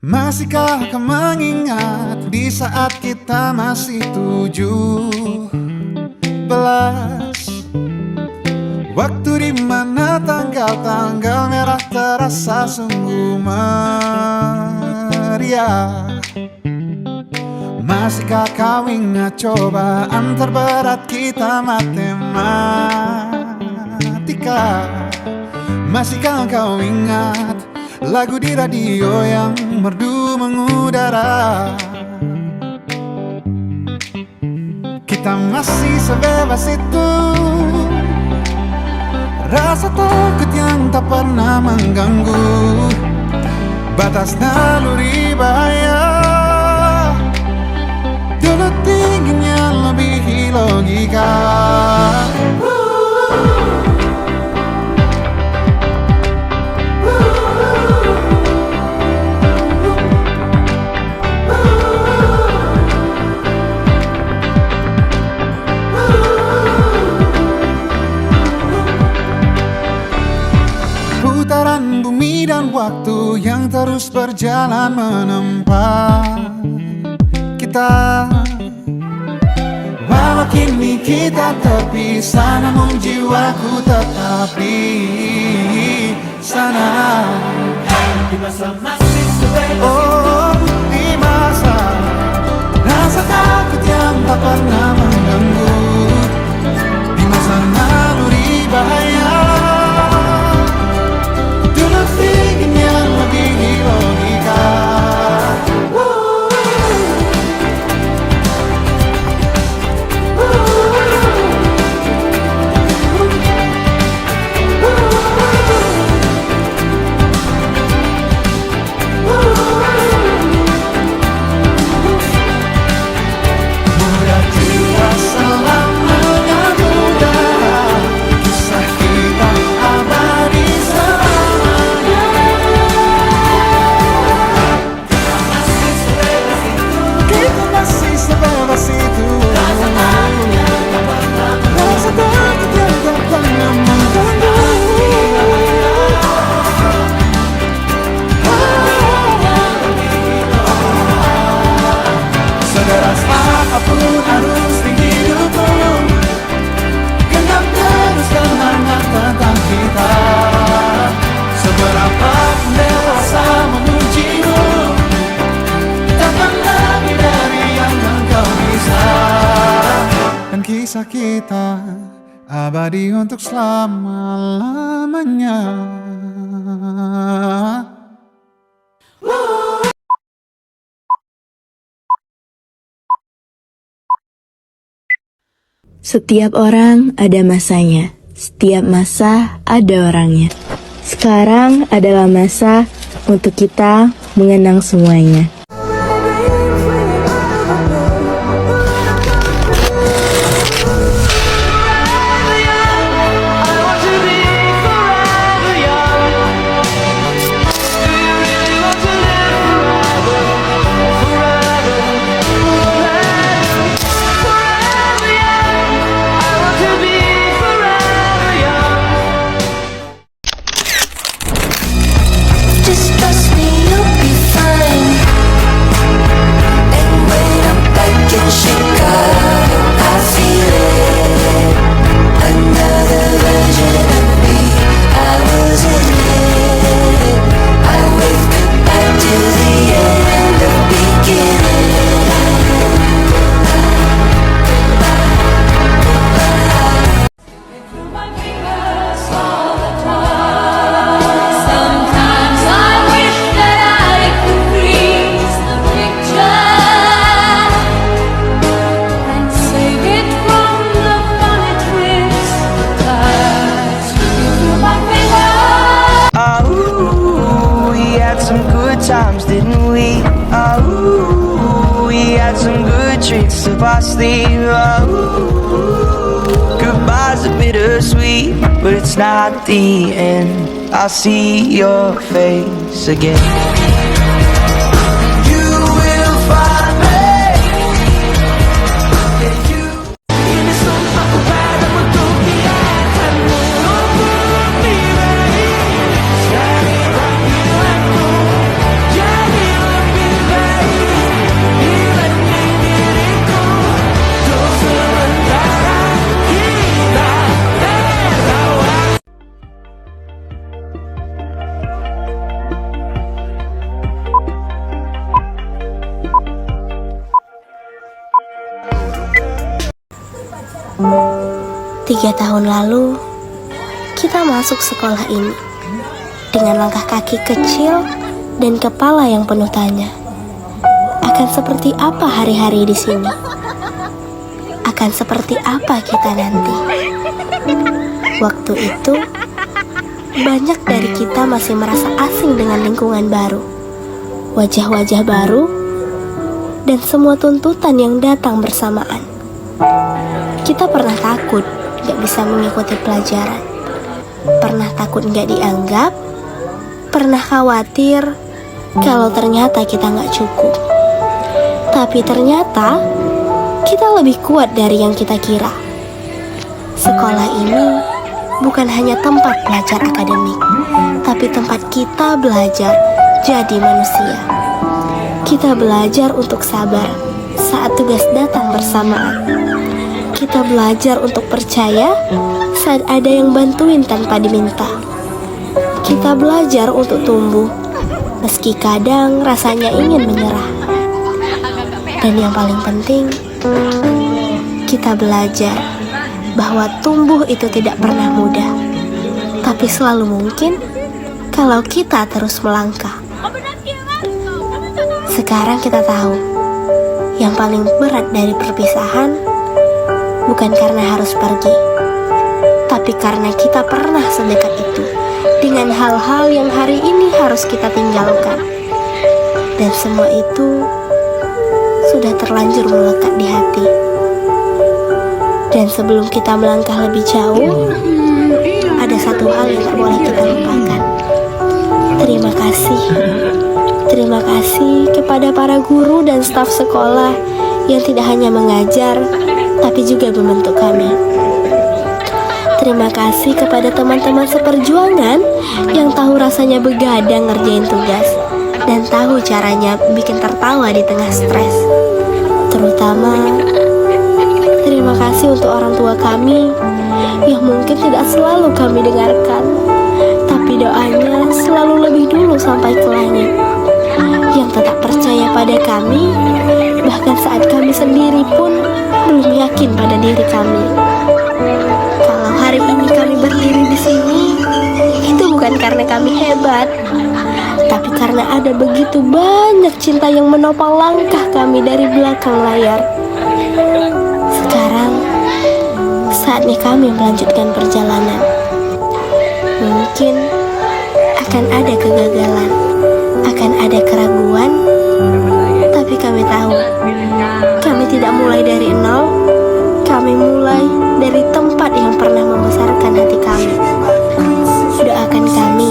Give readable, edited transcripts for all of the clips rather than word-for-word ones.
Masihkah kau mengingat di saat kita masih 17? Waktu dimana tanggal-tanggal merah terasa sungguh meriah. Masihkah kau ingat cobaan terberat kita matematika? Masihkah kau ingat lagu di radio yang merdu mengudara? Kita masih sebebas itu, rasa takut yang tak pernah mengganggu batas naluri bahaya. Dulu tingginya lebih logika. Putaran bumi dan waktu yang terus berjalan menempa kita. Walau kini kita terpisah, namun jiwaku tetap di sana. Di masa masih sebebas Oh, di masa rasa takut yang tak pernah mengganggu, di masa naluri bahaya. Dulu tingginya lebih logika. Mudah jiwa selamanya muda, kisah kita abadi selamanya. Kita masih sebebas itu, rasa takut yang tak pernah mengganggu. Sederas apapun arus di hidupku, genggam terus kenangan tentang kita. Seberapa pun dewasa memujimu, takkan lebih dari yang engkau bisa. Dan kisah kita abadi untuk selama-lamanya. Setiap orang ada masanya, setiap masa ada orangnya. Sekarang adalah masa untuk kita mengenang semuanya. Just trust me, you'll be fine. And when I'm back in Chicago, I feel it. Another version of me, I wasn't it. I wave goodbye to the end of beginning. My fingers all the time. Sometimes I wish that I could freeze the picture and save it from the funny twists that slip through my fingers. oh, we had some good times, didn't we? Oh, we had some good tricks up our sleeve. Oh, goodbyes are bittersweet. but it's not the end. I'll see your face again. You will find me. Ini sumpah padamu untuk biarkanmu lebih baik. Sekarang panggilanku jadi lebih baik. Hilangi diriku untuk sementara kita tertawa. Tiga tahun lalu, kita masuk sekolah ini dengan langkah kaki kecil dan kepala yang penuh tanya. Akan seperti apa hari-hari di sini? Akan seperti apa kita nanti? Waktu itu, banyak dari kita masih merasa asing dengan lingkungan baru, wajah-wajah baru, dan semua tuntutan yang datang bersamaan. Kita pernah takut gak bisa mengikuti pelajaran, pernah takut gak dianggap, pernah khawatir kalau ternyata kita gak cukup. Tapi ternyata kita lebih kuat dari yang kita kira. Sekolah ini bukan hanya tempat belajar akademik, tapi tempat kita belajar jadi manusia. Kita belajar untuk sabar saat tugas datang bersamaan. Kita belajar untuk percaya saat ada yang bantuin tanpa diminta. Kita belajar untuk tumbuh, meski kadang rasanya ingin menyerah. Dan yang paling penting, kita belajar bahwa tumbuh itu tidak pernah mudah, tapi selalu mungkin kalau kita terus melangkah. Sekarang kita tahu, yang paling berat dari perpisahan bukan karena harus pergi, tapi karena kita pernah sedekat itu dengan hal-hal yang hari ini harus kita tinggalkan. Dan semua itu sudah terlanjur melekat di hati. Dan sebelum kita melangkah lebih jauh, ada satu hal yang tak boleh kita lupakan. Terima kasih. Terima kasih kepada para guru dan staf sekolah yang tidak hanya mengajar, tapi juga membentuk kami. Terima kasih kepada teman-teman seperjuangan yang tahu rasanya begadang ngerjain tugas dan tahu caranya bikin tertawa di tengah stres. Terutama terima kasih untuk orang tua kami yang mungkin tidak selalu kami dengarkan, tapi doanya selalu lebih dulu sampai ke langit, yang tetap percaya pada kami bahkan saat kami sendiri pun belum yakin pada diri kami. Kalau hari ini kami berdiri di sini, itu bukan karena kami hebat, tapi karena ada begitu banyak cinta yang menopang langkah kami dari belakang layar. Sekarang, saatnya kami melanjutkan perjalanan. Mungkin akan ada kegagalan, akan ada keraguan, tapi kami tahu, kami tidak mulai dari nol. Kami mulai dari tempat yang pernah membesarkan hati kami. Doakan kami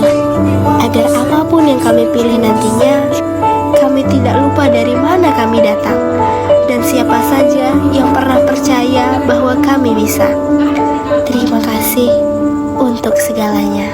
agar apapun yang kami pilih nantinya, kami tidak lupa dari mana kami datang dan siapa saja yang pernah percaya bahwa kami bisa. Terima kasih untuk segalanya.